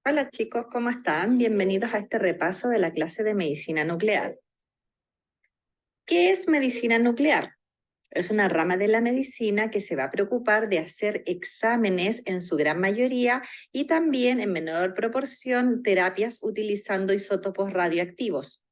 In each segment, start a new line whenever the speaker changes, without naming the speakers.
Hola chicos, ¿cómo están? Bienvenidos a este repaso de la clase de medicina nuclear. ¿Qué es medicina nuclear? Es una rama de la medicina que se va a preocupar de hacer exámenes en su gran mayoría y también en menor proporción terapias utilizando isótopos radioactivos.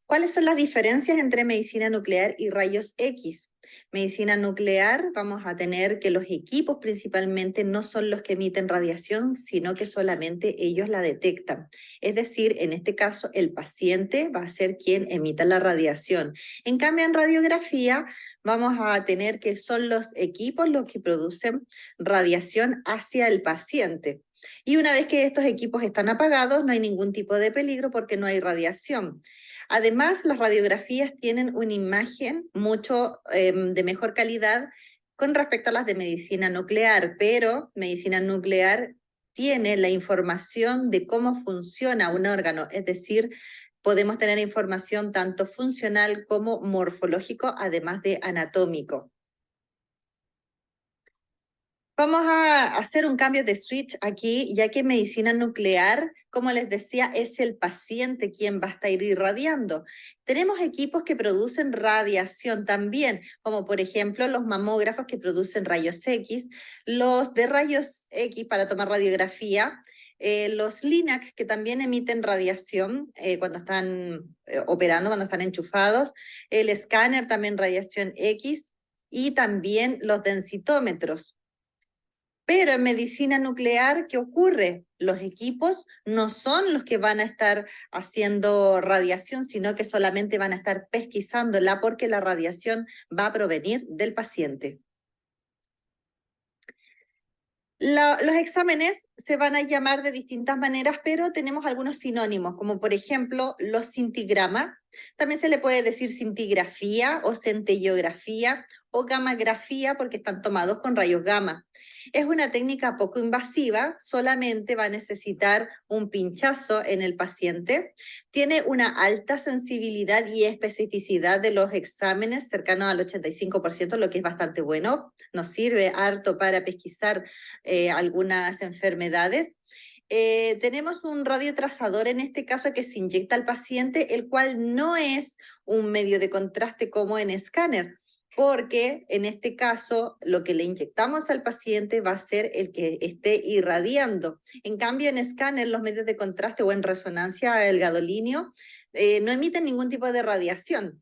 ¿Cuáles son las diferencias entre medicina nuclear y rayos X? Medicina nuclear, vamos a tener que los equipos principalmente no son los que emiten radiación, sino que solamente ellos la detectan. Es decir, en este caso, el paciente va a ser quien emita la radiación. En cambio, en radiografía, vamos a tener que son los equipos los que producen radiación hacia el paciente. Y una vez que estos equipos están apagados, no hay ningún tipo de peligro porque no hay radiación. Además, las radiografías tienen una imagen mucho de mejor calidad con respecto a las de medicina nuclear, pero medicina nuclear tiene la información de cómo funciona un órgano, es decir, podemos tener información tanto funcional como morfológico, además de anatómico. Vamos a hacer un cambio de switch aquí, ya que en medicina nuclear, como les decía, es el paciente quien va a estar irradiando. Tenemos equipos que producen radiación también, como por ejemplo los mamógrafos que producen rayos X, los de rayos X para tomar radiografía, los LINAC que también emiten radiación cuando están operando, cuando están enchufados, el escáner también radiación X y también los densitómetros. Pero en medicina nuclear, ¿qué ocurre? Los equipos no son los que van a estar haciendo radiación, sino que solamente van a estar pesquisándola porque la radiación va a provenir del paciente. Los exámenes se van a llamar de distintas maneras, pero tenemos algunos sinónimos, como por ejemplo los cintigrama. También se le puede decir cintigrafía o centellografía o gammagrafía porque están tomados con rayos gamma. Es una técnica poco invasiva, solamente va a necesitar un pinchazo en el paciente. Tiene una alta sensibilidad y especificidad de los exámenes, cercano al 85%, lo que es bastante bueno. Nos sirve harto para pesquisar algunas enfermedades. Tenemos un radiotrazador en este caso que se inyecta al paciente, el cual no es un medio de contraste como en escáner, porque en este caso lo que le inyectamos al paciente va a ser el que esté irradiando. En cambio, en escáner, los medios de contraste o en resonancia, el gadolinio, no emiten ningún tipo de radiación.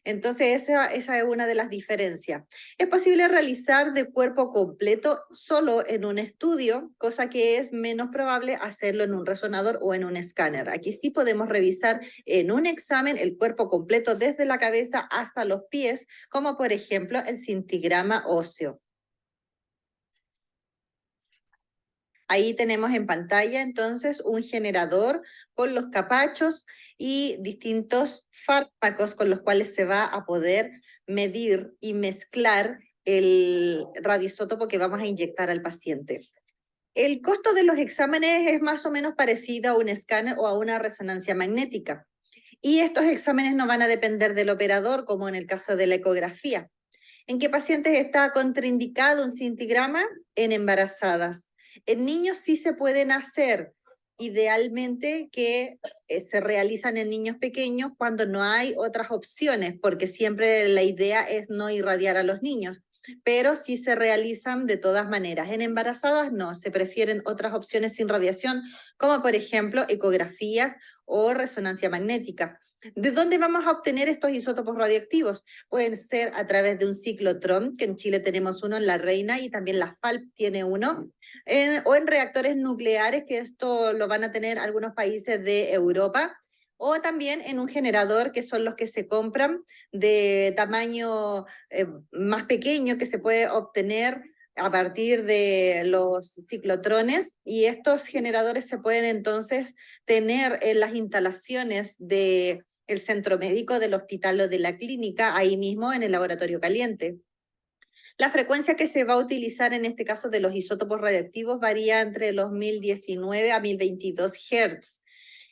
Entonces, esa es una de las diferencias. Es posible realizar de cuerpo completo solo en un estudio, cosa que es menos probable hacerlo en un resonador o en un escáner. Aquí sí podemos revisar en un examen el cuerpo completo desde la cabeza hasta los pies, como por ejemplo el cintigrama óseo. Ahí tenemos en pantalla entonces un generador con los capachos y distintos fármacos con los cuales se va a poder medir y mezclar el radioisótopo que vamos a inyectar al paciente. El costo de los exámenes es más o menos parecido a un escáner o a una resonancia magnética. Y estos exámenes no van a depender del operador, como en el caso de la ecografía. ¿En qué pacientes está contraindicado un cintigrama? En embarazadas. En niños sí se pueden hacer, idealmente que se realizan en niños pequeños cuando no hay otras opciones, porque siempre la idea es no irradiar a los niños, pero sí se realizan de todas maneras. En embarazadas no, se prefieren otras opciones sin radiación, como por ejemplo ecografías o resonancia magnética. ¿De dónde vamos a obtener estos isótopos radioactivos? Pueden ser a través de un ciclotrón, que en Chile tenemos uno en La Reina y también la FALP tiene uno, o en reactores nucleares, que esto lo van a tener algunos países de Europa, o también en un generador, que son los que se compran de tamaño más pequeño, que se puede obtener a partir de los ciclotrones, y estos generadores se pueden entonces tener en las instalaciones de el centro médico del hospital o de la clínica, ahí mismo en el laboratorio caliente. La frecuencia que se va a utilizar en este caso de los isótopos radiactivos varía entre los 1019 a 1022 Hz.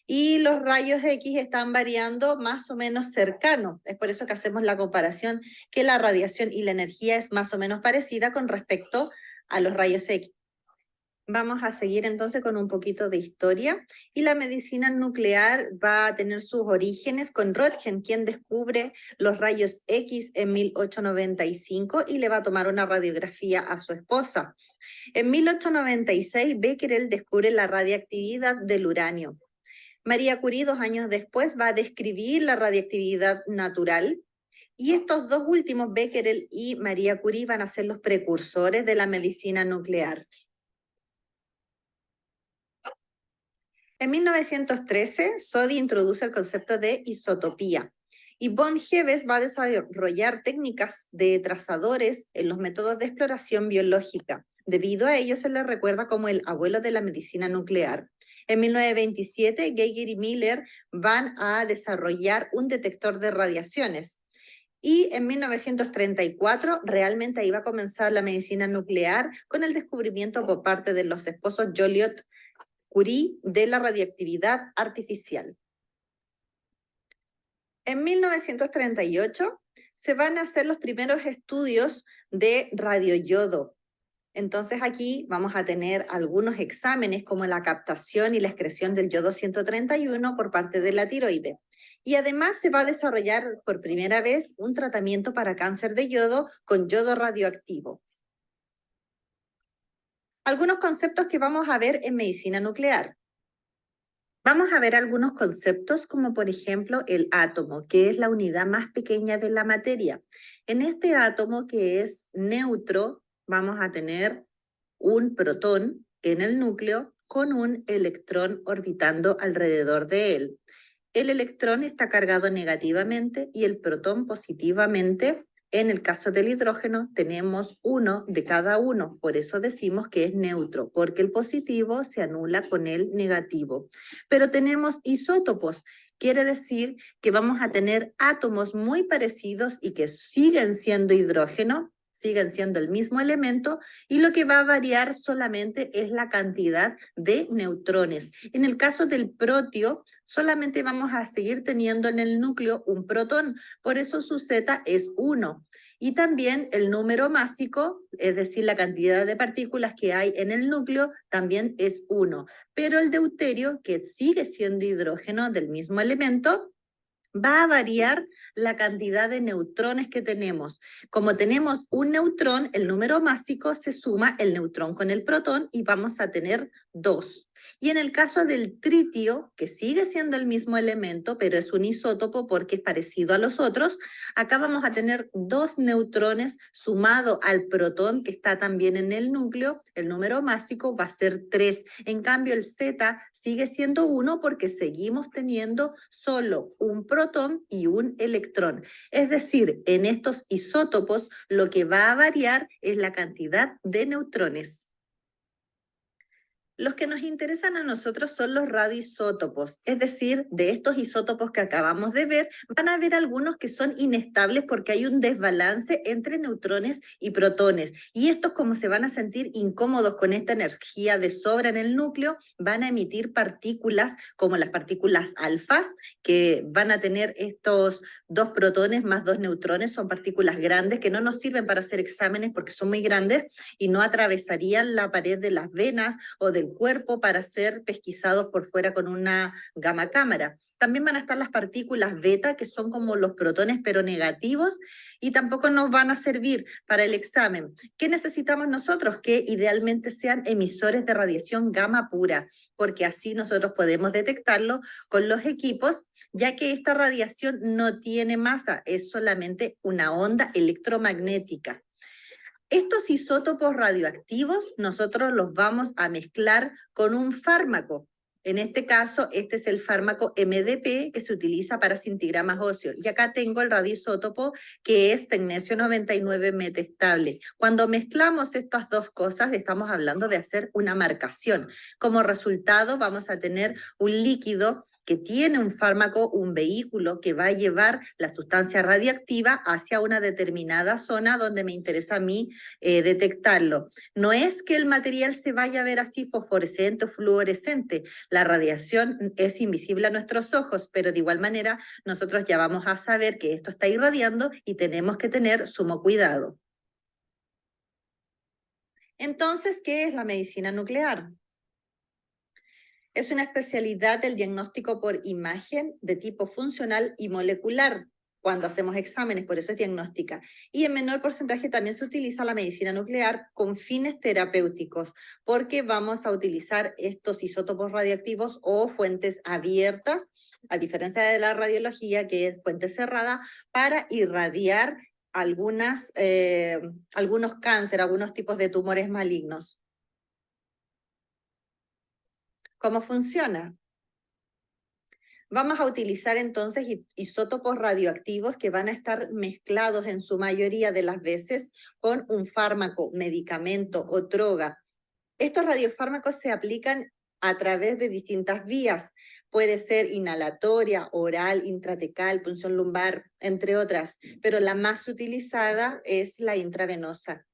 Y los rayos X están variando más o menos cercano. Es por eso que hacemos la comparación que la radiación y la energía es más o menos parecida con respecto a los rayos X. Vamos a seguir entonces con un poquito de historia y la medicina nuclear va a tener sus orígenes con Röntgen, quien descubre los rayos X en 1895 y le va a tomar una radiografía a su esposa. En 1896, Becquerel descubre la radiactividad del uranio. María Curie, 2 años después, va a describir la radiactividad natural. Y estos dos últimos, Becquerel y María Curie, van a ser los precursores de la medicina nuclear. En 1913, Soddy introduce el concepto de isotopía y von Heves va a desarrollar técnicas de trazadores en los métodos de exploración biológica. Debido a ello se le recuerda como el abuelo de la medicina nuclear. En 1927, Geiger y Miller van a desarrollar un detector de radiaciones. Y en 1934 realmente ahí va a comenzar la medicina nuclear con el descubrimiento por parte de los esposos Joliot Curie de la radiactividad artificial. En 1938 se van a hacer los primeros estudios de radioyodo. Entonces aquí vamos a tener algunos exámenes como la captación y la excreción del yodo 131 por parte de la tiroide. Y además se va a desarrollar por primera vez un tratamiento para cáncer de yodo con yodo radioactivo. Algunos conceptos que vamos a ver en medicina nuclear. Vamos a ver algunos conceptos como por ejemplo el átomo, que es la unidad más pequeña de la materia. En este átomo que es neutro, vamos a tener un protón en el núcleo con un electrón orbitando alrededor de él. El electrón está cargado negativamente y el protón positivamente. En el caso del hidrógeno tenemos uno de cada uno, por eso decimos que es neutro, porque el positivo se anula con el negativo. Pero tenemos isótopos, quiere decir que vamos a tener átomos muy parecidos y que siguen siendo hidrógeno, siguen siendo el mismo elemento y lo que va a variar solamente es la cantidad de neutrones. En el caso del protio, solamente vamos a seguir teniendo en el núcleo un protón, por eso su Z es 1. Y también el número másico, es decir, la cantidad de partículas que hay en el núcleo, también es 1. Pero el deuterio, que sigue siendo hidrógeno del mismo elemento, va a variar la cantidad de neutrones que tenemos. Como tenemos un neutrón, el número másico se suma el neutrón con el protón y vamos a tener 2. Y en el caso del tritio, que sigue siendo el mismo elemento, pero es un isótopo porque es parecido a los otros, acá vamos a tener 2 neutrones sumado al protón que está también en el núcleo, el número másico va a ser 3. En cambio, el Z sigue siendo 1 porque seguimos teniendo solo un protón y un electrón. Es decir, en estos isótopos lo que va a variar es la cantidad de neutrones. Los que nos interesan a nosotros son los radioisótopos, es decir, de estos isótopos que acabamos de ver, van a haber algunos que son inestables porque hay un desbalance entre neutrones y protones. Y estos, como se van a sentir incómodos con esta energía de sobra en el núcleo, van a emitir partículas como las partículas alfa, que van a tener estos 2 protones más 2 neutrones, son partículas grandes que no nos sirven para hacer exámenes porque son muy grandes y no atravesarían la pared de las venas o del cuerpo para ser pesquisados por fuera con una gamma cámara. También van a estar las partículas beta, que son como los protones pero negativos, y tampoco nos van a servir para el examen. ¿Qué necesitamos nosotros? Que idealmente sean emisores de radiación gamma pura, porque así nosotros podemos detectarlo con los equipos, ya que esta radiación no tiene masa, es solamente una onda electromagnética. Estos isótopos radioactivos nosotros los vamos a mezclar con un fármaco. En este caso, este es el fármaco MDP que se utiliza para sintigramas óseos. Y acá tengo el radioisótopo que es tecnesio 99 metestable. Cuando mezclamos estas dos cosas, estamos hablando de hacer una marcación. Como resultado, vamos a tener un líquido que tiene un fármaco, un vehículo que va a llevar la sustancia radioactiva hacia una determinada zona donde me interesa a mí detectarlo. No es que el material se vaya a ver así fosforescente o fluorescente, la radiación es invisible a nuestros ojos, pero de igual manera nosotros ya vamos a saber que esto está irradiando y tenemos que tener sumo cuidado. Entonces, ¿qué es la medicina nuclear? Es una especialidad del diagnóstico por imagen de tipo funcional y molecular cuando hacemos exámenes, por eso es diagnóstica. Y en menor porcentaje también se utiliza la medicina nuclear con fines terapéuticos, porque vamos a utilizar estos isótopos radioactivos o fuentes abiertas, a diferencia de la radiología, que es fuente cerrada, para irradiar algunos cánceres, algunos tipos de tumores malignos. ¿Cómo funciona? Vamos a utilizar entonces isótopos radioactivos que van a estar mezclados en su mayoría de las veces con un fármaco, medicamento o droga. Estos radiofármacos se aplican a través de distintas vías. Puede ser inhalatoria, oral, intratecal, punción lumbar, entre otras, pero la más utilizada es la intravenosa.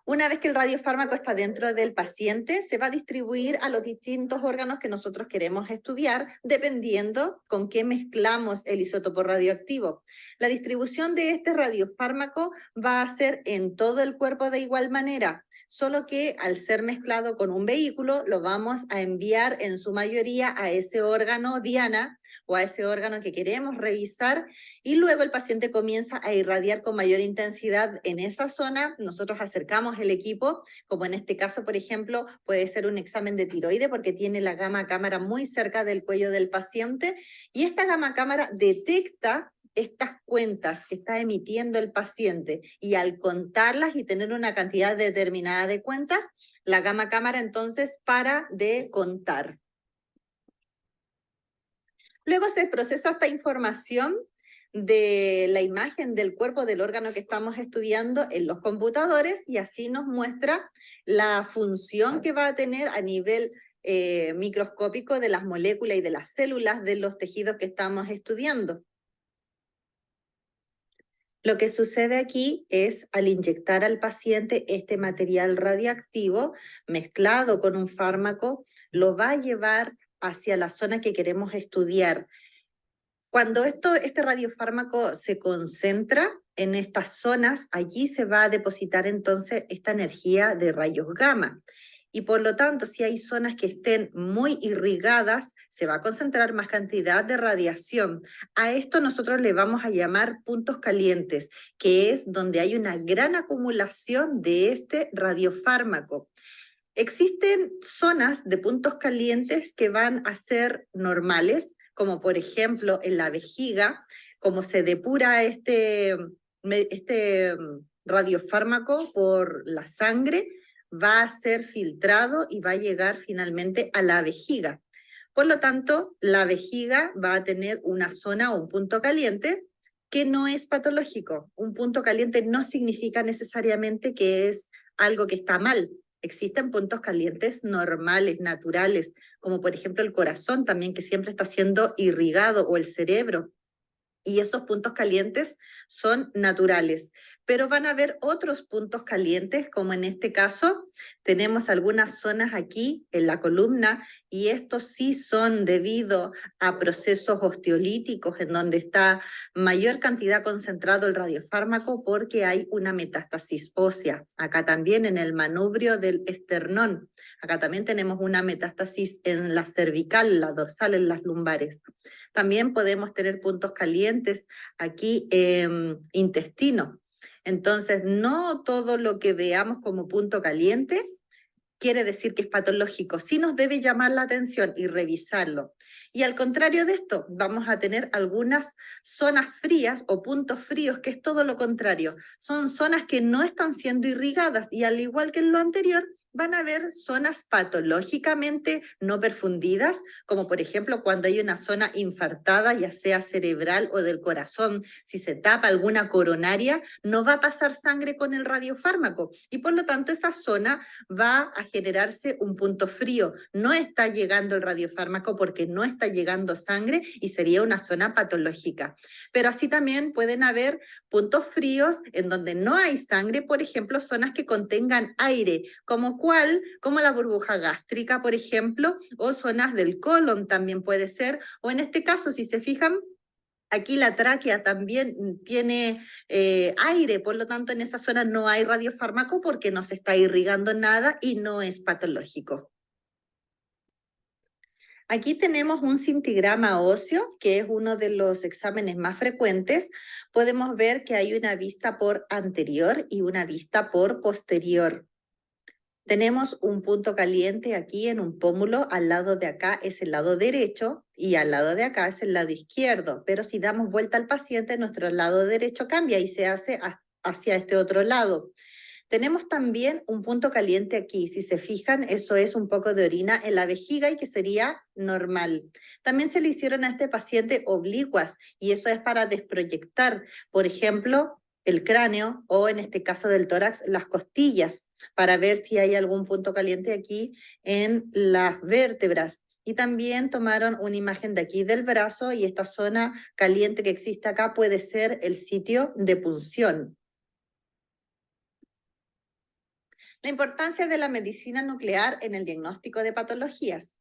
Una vez que el radiofármaco está dentro del paciente, se va a distribuir a los distintos órganos que nosotros queremos estudiar, dependiendo con qué mezclamos el isótopo radioactivo. La distribución de este radiofármaco va a ser en todo el cuerpo de igual manera, solo que al ser mezclado con un vehículo, lo vamos a enviar en su mayoría a ese órgano diana o a ese órgano que queremos revisar, y luego el paciente comienza a irradiar con mayor intensidad en esa zona. Nosotros acercamos el equipo, como en este caso, por ejemplo, puede ser un examen de tiroide porque tiene la gamma cámara muy cerca del cuello del paciente, y esta gamma cámara detecta estas cuentas que está emitiendo el paciente, y al contarlas y tener una cantidad determinada de cuentas, la gamma cámara entonces para de contar. Luego se procesa esta información de la imagen del cuerpo del órgano que estamos estudiando en los computadores, y así nos muestra la función que va a tener a nivel microscópico de las moléculas y de las células de los tejidos que estamos estudiando. Lo que sucede aquí es, al inyectar al paciente este material radiactivo mezclado con un fármaco, lo va a llevar hacia la zona que queremos estudiar. Cuando este radiofármaco se concentra en estas zonas, allí se va a depositar entonces esta energía de rayos gamma. Y por lo tanto, si hay zonas que estén muy irrigadas, se va a concentrar más cantidad de radiación. A esto nosotros le vamos a llamar puntos calientes, que es donde hay una gran acumulación de este radiofármaco. Existen zonas de puntos calientes que van a ser normales, como por ejemplo en la vejiga, como se depura este radiofármaco por la sangre, va a ser filtrado y va a llegar finalmente a la vejiga. Por lo tanto, la vejiga va a tener una zona o un punto caliente que no es patológico. Un punto caliente no significa necesariamente que es algo que está mal. Existen puntos calientes normales, naturales, como por ejemplo el corazón también, que siempre está siendo irrigado, o el cerebro. Y esos puntos calientes son naturales. Pero van a haber otros puntos calientes, como en este caso tenemos algunas zonas aquí en la columna, y estos sí son debido a procesos osteolíticos en donde está mayor cantidad concentrado el radiofármaco porque hay una metástasis ósea. Acá también en el manubrio del esternón. Acá también tenemos una metástasis en la cervical, la dorsal, en las lumbares. También podemos tener puntos calientes aquí en intestino. Entonces, no todo lo que veamos como punto caliente quiere decir que es patológico. Sí nos debe llamar la atención y revisarlo. Y al contrario de esto, vamos a tener algunas zonas frías o puntos fríos, que es todo lo contrario. Son zonas que no están siendo irrigadas, y al igual que en lo anterior, van a haber zonas patológicamente no perfundidas, como por ejemplo cuando hay una zona infartada, ya sea cerebral o del corazón. Si se tapa alguna coronaria, no va a pasar sangre con el radiofármaco, y por lo tanto esa zona va a generarse un punto frío. No está llegando el radiofármaco porque no está llegando sangre, y sería una zona patológica. Pero así también pueden haber puntos fríos en donde no hay sangre, por ejemplo, zonas que contengan aire, como la burbuja gástrica, por ejemplo, o zonas del colon también puede ser, o en este caso, si se fijan, Aquí la tráquea también tiene aire, por lo tanto en esa zona no hay radiofármaco porque no se está irrigando nada y no es patológico. Aquí tenemos un cintigrama óseo, que es uno de los exámenes más frecuentes. Podemos ver que hay una vista por anterior y una vista por posterior. Tenemos un punto caliente aquí en un pómulo, al lado de acá es el lado derecho y al lado de acá es el lado izquierdo, pero si damos vuelta al paciente, nuestro lado derecho cambia y se hace hacia este otro lado. Tenemos también un punto caliente aquí, si se fijan, eso es un poco de orina en la vejiga y que sería normal. También se le hicieron a este paciente oblicuas y eso es para desproyectar, por ejemplo, el cráneo o en este caso del tórax, las costillas, para ver si hay algún punto caliente aquí en las vértebras. Y también tomaron una imagen de aquí del brazo y esta zona caliente que existe acá puede ser el sitio de punción. La importancia de la medicina nuclear en el diagnóstico de patologías.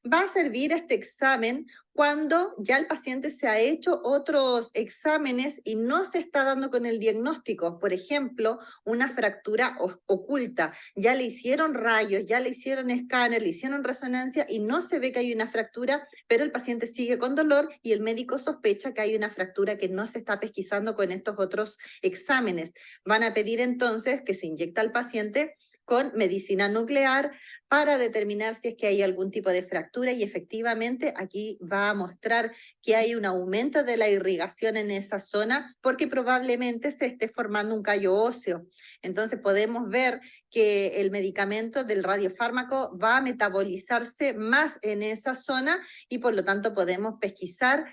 Va a servir este examen cuando ya el paciente se ha hecho otros exámenes y no se está dando con el diagnóstico. Por ejemplo, una fractura oculta. Ya le hicieron rayos, ya le hicieron escáner, le hicieron resonancia y no se ve que hay una fractura, pero el paciente sigue con dolor y el médico sospecha que hay una fractura que no se está pesquisando con estos otros exámenes. Van a pedir entonces que se inyecta al paciente con medicina nuclear para determinar si es que hay algún tipo de fractura y efectivamente aquí va a mostrar que hay un aumento de la irrigación en esa zona porque probablemente se esté formando un callo óseo. Entonces podemos ver que el medicamento del radiofármaco va a metabolizarse más en esa zona y por lo tanto podemos pesquisar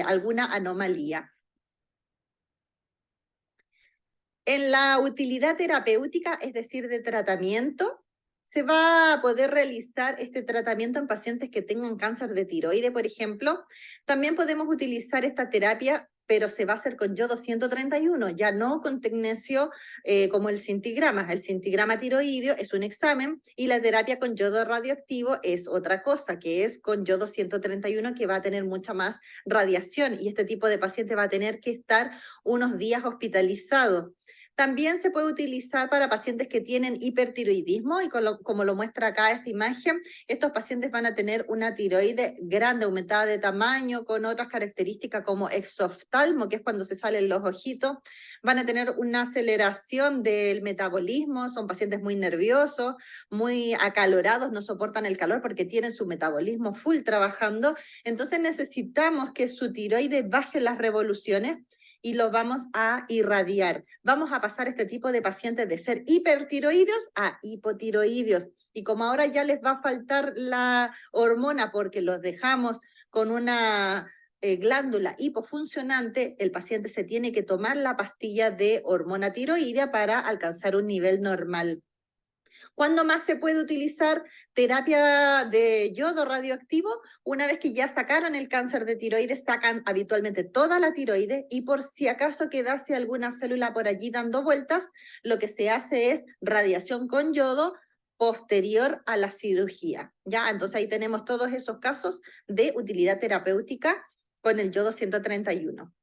alguna anomalía. En la utilidad terapéutica, es decir, de tratamiento, se va a poder realizar este tratamiento en pacientes que tengan cáncer de tiroide, por ejemplo. También podemos utilizar esta terapia, pero se va a hacer con yodo 131, ya no con tecnecio como el cintigrama. El cintigrama tiroideo es un examen y la terapia con yodo radioactivo es otra cosa, que es con yodo 131 que va a tener mucha más radiación y este tipo de paciente va a tener que estar unos días hospitalizado. También se puede utilizar para pacientes que tienen hipertiroidismo y como lo muestra acá esta imagen, estos pacientes van a tener una tiroide grande, aumentada de tamaño, con otras características como exoftalmo, que es cuando se salen los ojitos. Van a tener una aceleración del metabolismo, son pacientes muy nerviosos, muy acalorados, no soportan el calor porque tienen su metabolismo full trabajando. Entonces necesitamos que su tiroide baje las revoluciones y los vamos a irradiar. Vamos a pasar este tipo de pacientes de ser hipertiroideos a hipotiroideos. Y como ahora ya les va a faltar la hormona porque los dejamos con una glándula hipofuncionante, el paciente se tiene que tomar la pastilla de hormona tiroidea para alcanzar un nivel normal. ¿Cuándo más se puede utilizar terapia de yodo radioactivo? Una vez que ya sacaron el cáncer de tiroides, sacan habitualmente toda la tiroides y por si acaso quedase alguna célula por allí dando vueltas, lo que se hace es radiación con yodo posterior a la cirugía. ¿Ya? Entonces ahí tenemos todos esos casos de utilidad terapéutica con el yodo 131.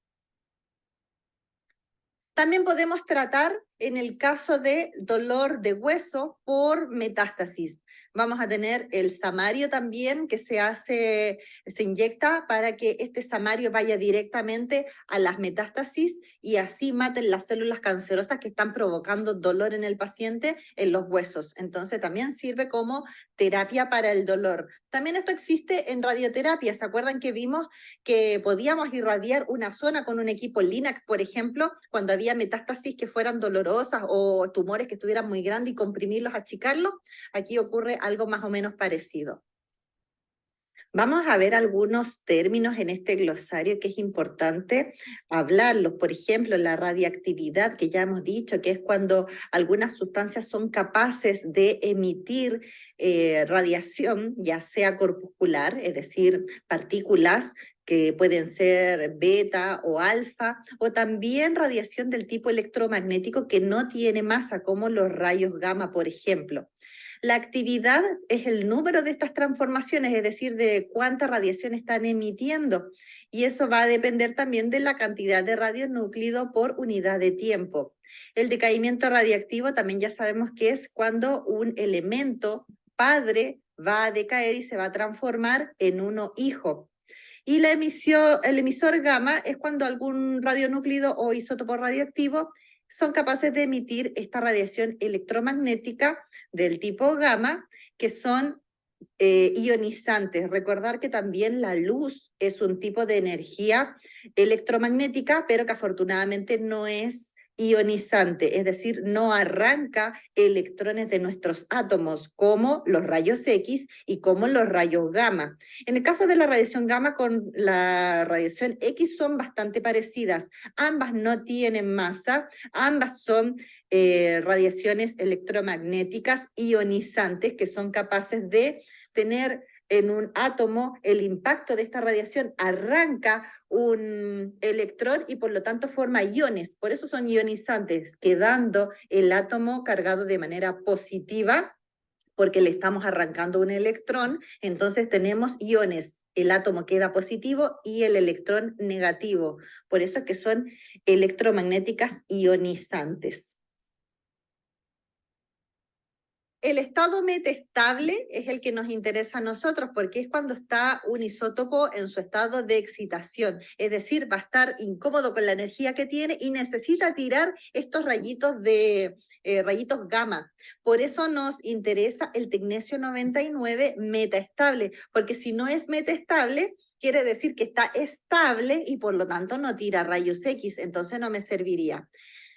También podemos tratar en el caso de dolor de hueso por metástasis. Vamos a tener el samario también que se inyecta para que este samario vaya directamente a las metástasis y así maten las células cancerosas que están provocando dolor en el paciente en los huesos. Entonces también sirve como terapia para el dolor. También esto existe en radioterapia. ¿Se acuerdan que vimos que podíamos irradiar una zona con un equipo LINAC, por ejemplo, cuando había metástasis que fueran dolorosas o tumores que estuvieran muy grandes y comprimirlos, achicarlos? Aquí ocurre algo más o menos parecido. Vamos a ver algunos términos en este glosario que es importante hablarlos. Por ejemplo, la radiactividad, que ya hemos dicho, que es cuando algunas sustancias son capaces de emitir radiación, ya sea corpuscular, es decir, partículas que pueden ser beta o alfa, o también radiación del tipo electromagnético que no tiene masa, como los rayos gamma, por ejemplo. La actividad es el número de estas transformaciones, es decir, de cuánta radiación están emitiendo. Y eso va a depender también de la cantidad de radionúclido por unidad de tiempo. El decaimiento radiactivo también ya sabemos que es cuando un elemento padre va a decaer y se va a transformar en uno hijo. Y el emisor gamma es cuando algún radionúclido o isótopo radioactivo son capaces de emitir esta radiación electromagnética del tipo gamma, que son ionizantes. Recordar que también la luz es un tipo de energía electromagnética, pero que afortunadamente no es ionizante, es decir, no arranca electrones de nuestros átomos como los rayos X y como los rayos gamma. En el caso de la radiación gamma con la radiación X son bastante parecidas. Ambas no tienen masa, ambas son radiaciones electromagnéticas ionizantes que son capaces de tener en un átomo el impacto de esta radiación, arranca un electrón y por lo tanto forma iones. Por eso son ionizantes, quedando el átomo cargado de manera positiva, porque le estamos arrancando un electrón, entonces tenemos iones. El átomo queda positivo y el electrón negativo. Por eso es que son electromagnéticas ionizantes. El estado metestable es el que nos interesa a nosotros porque es cuando está un isótopo en su estado de excitación, es decir, va a estar incómodo con la energía que tiene y necesita tirar estos rayitos gamma. Por eso nos interesa el tecnecio 99 metaestable, porque si no es metaestable, quiere decir que está estable y por lo tanto no tira rayos X, entonces no me serviría.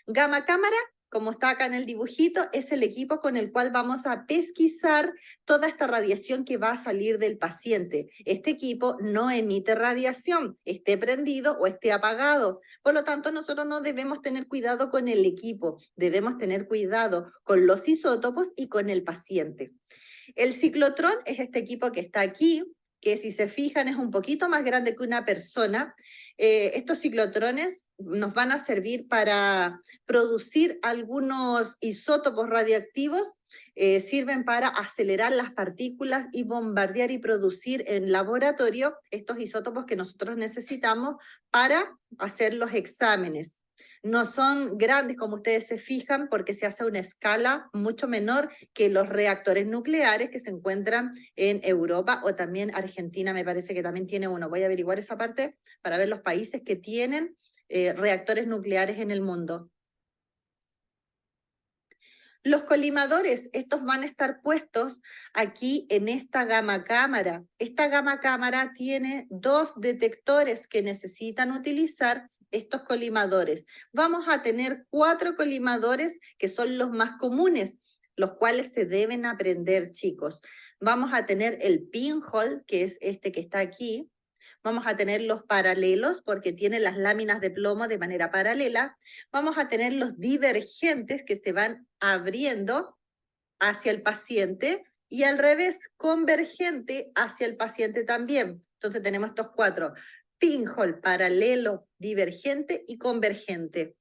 Gamma cámara, como está acá en el dibujito, es el equipo con el cual vamos a pesquisar toda esta radiación que va a salir del paciente. Este equipo no emite radiación, esté prendido o esté apagado. Por lo tanto, nosotros no debemos tener cuidado con el equipo, debemos tener cuidado con los isótopos y con el paciente. El ciclotrón es este equipo que está aquí, que si se fijan es un poquito más grande que una persona. Estos ciclotrones nos van a servir para producir algunos isótopos radioactivos, sirven para acelerar las partículas y bombardear y producir en laboratorio estos isótopos que nosotros necesitamos para hacer los exámenes. No son grandes como ustedes se fijan porque se hace a una escala mucho menor que los reactores nucleares que se encuentran en Europa o también Argentina me parece que también tiene uno. Voy a averiguar esa parte para ver los países que tienen reactores nucleares en el mundo. Los colimadores, estos van a estar puestos aquí en esta gamma cámara. Esta gamma cámara tiene dos detectores que necesitan utilizar estos colimadores. Vamos a tener 4 colimadores que son los más comunes, los cuales se deben aprender, chicos. Vamos a tener el pinhole, que es este que está aquí. Vamos a tener los paralelos porque tienen las láminas de plomo de manera paralela. Vamos a tener los divergentes que se van abriendo hacia el paciente y al revés, convergente hacia el paciente también. Entonces tenemos estos 4, pinhole, paralelo, divergente y convergente.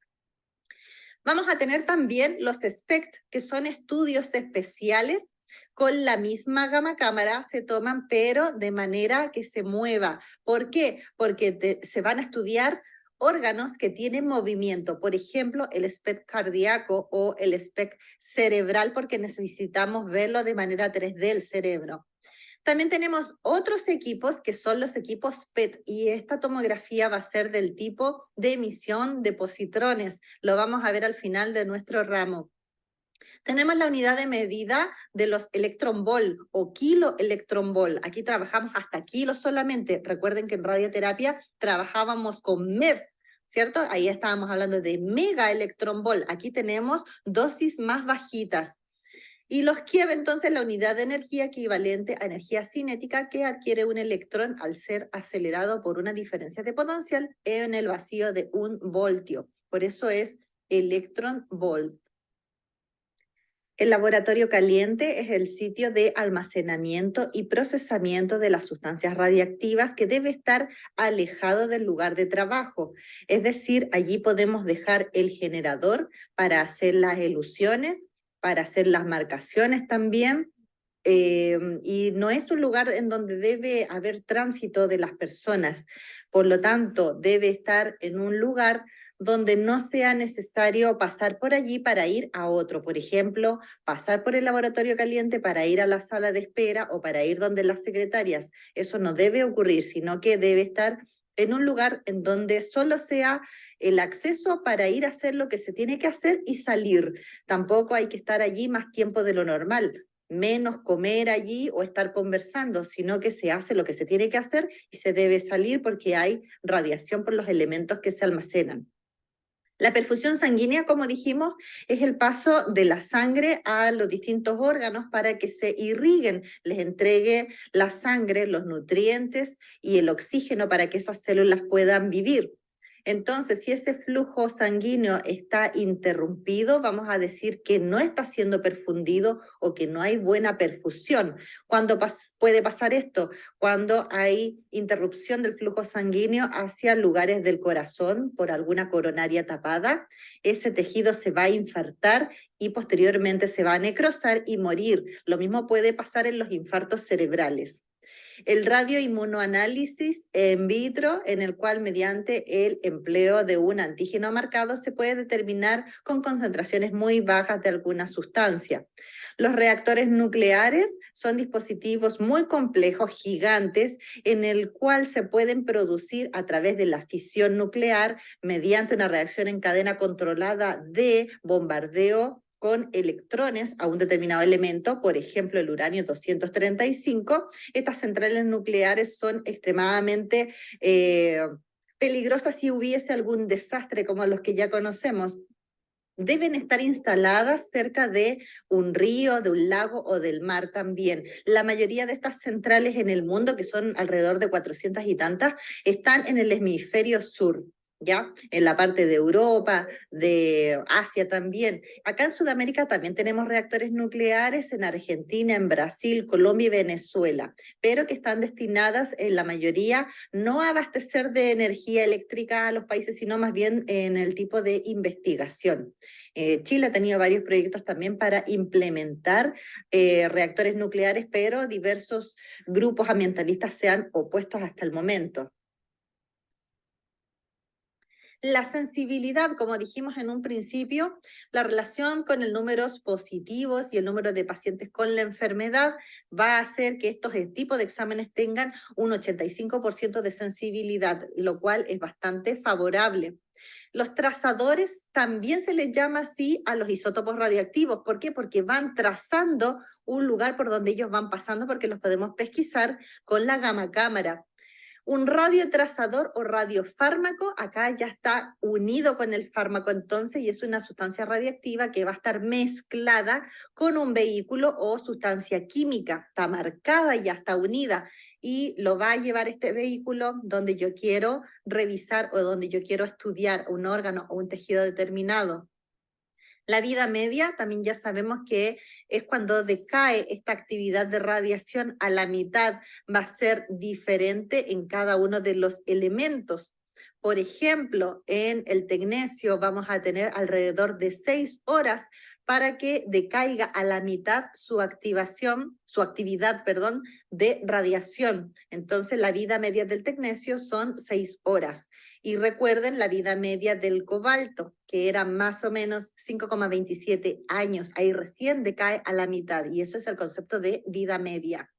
Vamos a tener también los SPECT, que son estudios especiales con la misma gamma cámara se toman, pero de manera que se mueva. ¿Por qué? Porque se van a estudiar órganos que tienen movimiento, por ejemplo, el SPECT cardíaco o el SPECT cerebral, porque necesitamos verlo de manera 3D el cerebro. También tenemos otros equipos que son los equipos PET y esta tomografía va a ser del tipo de emisión de positrones. Lo vamos a ver al final de nuestro ramo. Tenemos la unidad de medida de los electronvolt o kiloelectronvolt. Aquí trabajamos hasta kilos solamente. Recuerden que en radioterapia trabajábamos con MEV, ¿cierto? Ahí estábamos hablando de megaelectronvolt. Aquí tenemos dosis más bajitas. Y los Kiev, entonces, la unidad de energía equivalente a energía cinética que adquiere un electrón al ser acelerado por una diferencia de potencial en el vacío de 1 voltio. Por eso es electron-volt. El laboratorio caliente es el sitio de almacenamiento y procesamiento de las sustancias radiactivas que debe estar alejado del lugar de trabajo. Es decir, allí podemos dejar el generador para hacer las elusiones, para hacer las marcaciones también, y no es un lugar en donde debe haber tránsito de las personas. Por lo tanto, debe estar en un lugar donde no sea necesario pasar por allí para ir a otro. Por ejemplo, pasar por el laboratorio caliente para ir a la sala de espera o para ir donde las secretarias. Eso no debe ocurrir, sino que debe estar en un lugar en donde solo sea el acceso para ir a hacer lo que se tiene que hacer y salir. Tampoco hay que estar allí más tiempo de lo normal, menos comer allí o estar conversando, sino que se hace lo que se tiene que hacer y se debe salir porque hay radiación por los elementos que se almacenan. La perfusión sanguínea, como dijimos, es el paso de la sangre a los distintos órganos para que se irriguen, les entregue la sangre, los nutrientes y el oxígeno para que esas células puedan vivir. Entonces, si ese flujo sanguíneo está interrumpido, vamos a decir que no está siendo perfundido o que no hay buena perfusión. ¿Cuándo puede pasar esto? Cuando hay interrupción del flujo sanguíneo hacia lugares del corazón por alguna coronaria tapada, ese tejido se va a infartar y posteriormente se va a necrosar y morir. Lo mismo puede pasar en los infartos cerebrales. El radioinmunoanálisis in vitro, en el cual mediante el empleo de un antígeno marcado se puede determinar con concentraciones muy bajas de alguna sustancia. Los reactores nucleares son dispositivos muy complejos, gigantes, en el cual se pueden producir a través de la fisión nuclear mediante una reacción en cadena controlada de bombardeo con electrones a un determinado elemento, por ejemplo el uranio 235, estas centrales nucleares son extremadamente peligrosas si hubiese algún desastre como los que ya conocemos. Deben estar instaladas cerca de un río, de un lago o del mar también. La mayoría de estas centrales en el mundo, que son alrededor de 400 y tantas, están en el hemisferio sur. ¿Ya? En la parte de Europa, de Asia también. Acá en Sudamérica también tenemos reactores nucleares en Argentina, en Brasil, Colombia y Venezuela, pero que están destinadas en la mayoría no a abastecer de energía eléctrica a los países, sino más bien en el tipo de investigación. Chile ha tenido varios proyectos también para implementar reactores nucleares, pero diversos grupos ambientalistas se han opuesto hasta el momento. La sensibilidad, como dijimos en un principio, la relación con el número positivos y el número de pacientes con la enfermedad va a hacer que estos tipos de exámenes tengan un 85% de sensibilidad, lo cual es bastante favorable. Los trazadores también se les llama así a los isótopos radioactivos. ¿Por qué? Porque van trazando un lugar por donde ellos van pasando, porque los podemos pesquisar con la gamma cámara. Un radiotrazador o radiofármaco, acá ya está unido con el fármaco entonces y es una sustancia radiactiva que va a estar mezclada con un vehículo o sustancia química, está marcada y ya está unida y lo va a llevar este vehículo donde yo quiero revisar o donde yo quiero estudiar un órgano o un tejido determinado. La vida media también ya sabemos que es cuando decae esta actividad de radiación a la mitad, va a ser diferente en cada uno de los elementos. Por ejemplo, en el tecnecio vamos a tener alrededor de 6 horas para que decaiga a la mitad su actividad, de radiación. Entonces, la vida media del tecnecio son 6 horas. Y recuerden la vida media del cobalto, que era más o menos 5,27 años. Ahí recién decae a la mitad. Y eso es el concepto de vida media.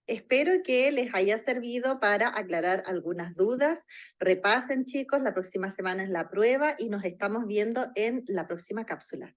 Espero que les haya servido para aclarar algunas dudas. Repasen, chicos, la próxima semana es la prueba y nos estamos viendo en la próxima cápsula.